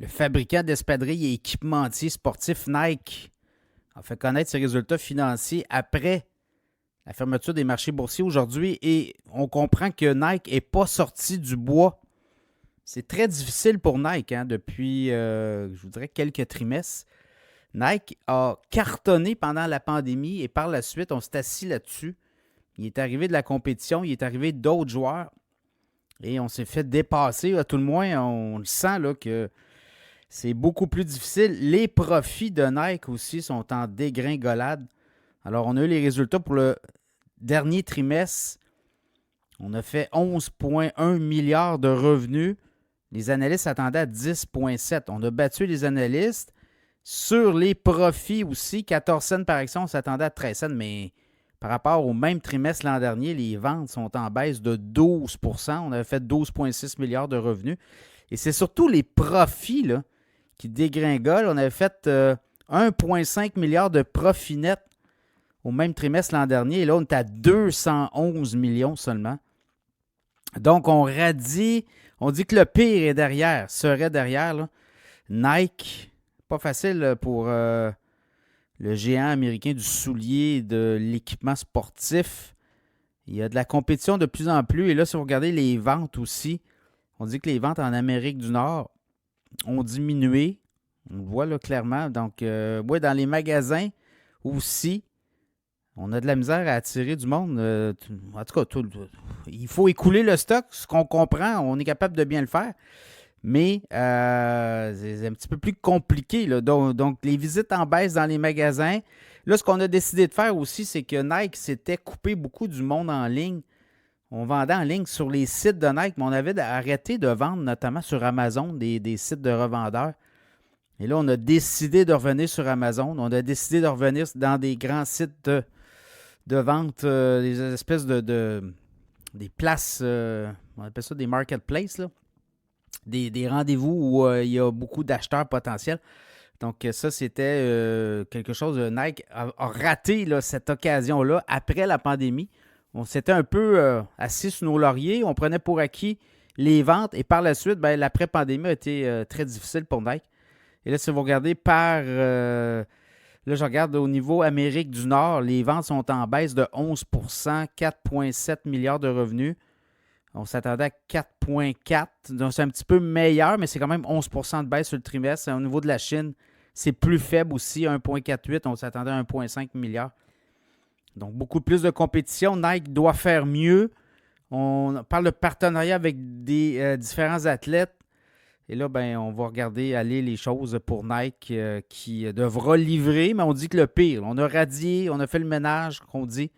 Le fabricant d'espadrilles et équipementiers sportifs Nike a fait connaître ses résultats financiers après la fermeture des marchés boursiers aujourd'hui et on comprend que Nike n'est pas sorti du bois. C'est très difficile pour Nike depuis, je vous dirais, quelques trimestres. Nike a cartonné pendant la pandémie et par la suite, on s'est assis là-dessus. Il est arrivé de la compétition, il est arrivé d'autres joueurs et on s'est fait dépasser. À tout le moins, on le sent là, que c'est beaucoup plus difficile. Les profits de Nike aussi sont en dégringolade. Alors, on a eu les résultats pour le dernier trimestre. On a fait 11,1 milliards de revenus. Les analystes s'attendaient à 10,7. On a battu les analystes. Sur les profits aussi, 14 cents par action, on s'attendait à 13 cents, mais par rapport au même trimestre l'an dernier, les ventes sont en baisse de 12 %. On avait fait 12,6 milliards de revenus. Et c'est surtout les profits là, qui dégringolent. On avait fait 1,5 milliard de profits nets au même trimestre l'an dernier. Et là, on est à 211 millions seulement. Donc, on dit que le pire est derrière, serait derrière. Là. Nike, pas facile pour le géant américain du soulier, de l'équipement sportif. Il y a de la compétition de plus en plus. Et là, si vous regardez les ventes aussi, on dit que les ventes en Amérique du Nord ont diminué. On le voit là clairement. Donc, ouais, dans les magasins aussi, on a de la misère à attirer du monde. En tout cas, il faut écouler le stock, ce qu'on comprend. On est capable de bien le faire. Mais c'est un petit peu plus compliqué. Là. Donc, les visites en baisse dans les magasins. Là, ce qu'on a décidé de faire aussi, c'est que Nike s'était coupé beaucoup du monde en ligne. On vendait en ligne sur les sites de Nike, mais on avait arrêté de vendre, notamment sur Amazon, des sites de revendeurs. Et là, on a décidé de revenir sur Amazon. On a décidé de revenir dans des grands sites de vente, des espèces des places, on appelle ça des marketplaces, là. Des rendez-vous où il y a beaucoup d'acheteurs potentiels. Donc, ça, c'était quelque chose de Nike a raté là, cette occasion-là après la pandémie. On s'était un peu assis sur nos lauriers. On prenait pour acquis les ventes. Et par la suite, l'après-pandémie a été très difficile pour Nike. Et là, si vous regardez là, je regarde au niveau Amérique du Nord, les ventes sont en baisse de 11 %, 4,7 milliards de revenus. On s'attendait à 4,4. Donc, c'est un petit peu meilleur, mais c'est quand même 11 % de baisse sur le trimestre. Au niveau de la Chine, c'est plus faible aussi, 1,48. On s'attendait à 1,5 milliard. Donc, beaucoup plus de compétition. Nike doit faire mieux. On parle de partenariat avec des différents athlètes. Et là, on va regarder aller les choses pour Nike qui devra livrer, mais on dit que le pire. On a radié, on a fait le ménage, qu'on dit.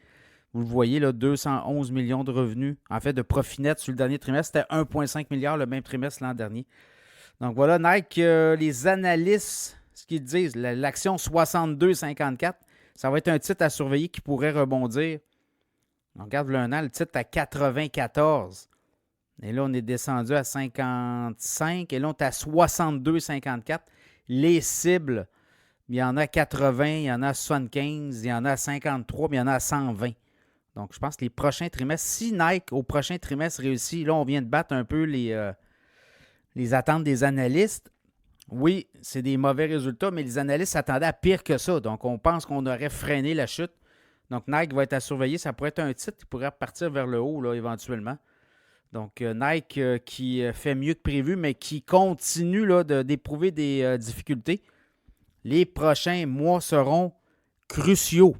Vous le voyez, là, 211 millions de revenus. En fait, de profit net sur le dernier trimestre, c'était 1,5 milliard le même trimestre l'an dernier. Donc voilà, Nike, les analystes, ce qu'ils disent, l'action 62,54, ça va être un titre à surveiller qui pourrait rebondir. On regarde un an, le titre à 94. Et là, on est descendu à 55. Et là, on est à 62,54. Les cibles, il y en a 80, il y en a 75, il y en a 53, mais il y en a 120. Donc, je pense que les prochains trimestres, si Nike, au prochain trimestre, réussit, là, on vient de battre un peu les attentes des analystes. Oui, c'est des mauvais résultats, mais les analystes s'attendaient à pire que ça. Donc, on pense qu'on aurait freiné la chute. Donc, Nike va être à surveiller. Ça pourrait être un titre qui pourrait partir vers le haut, là, éventuellement. Donc, Nike qui fait mieux que prévu, mais qui continue là, d'éprouver des difficultés. Les prochains mois seront cruciaux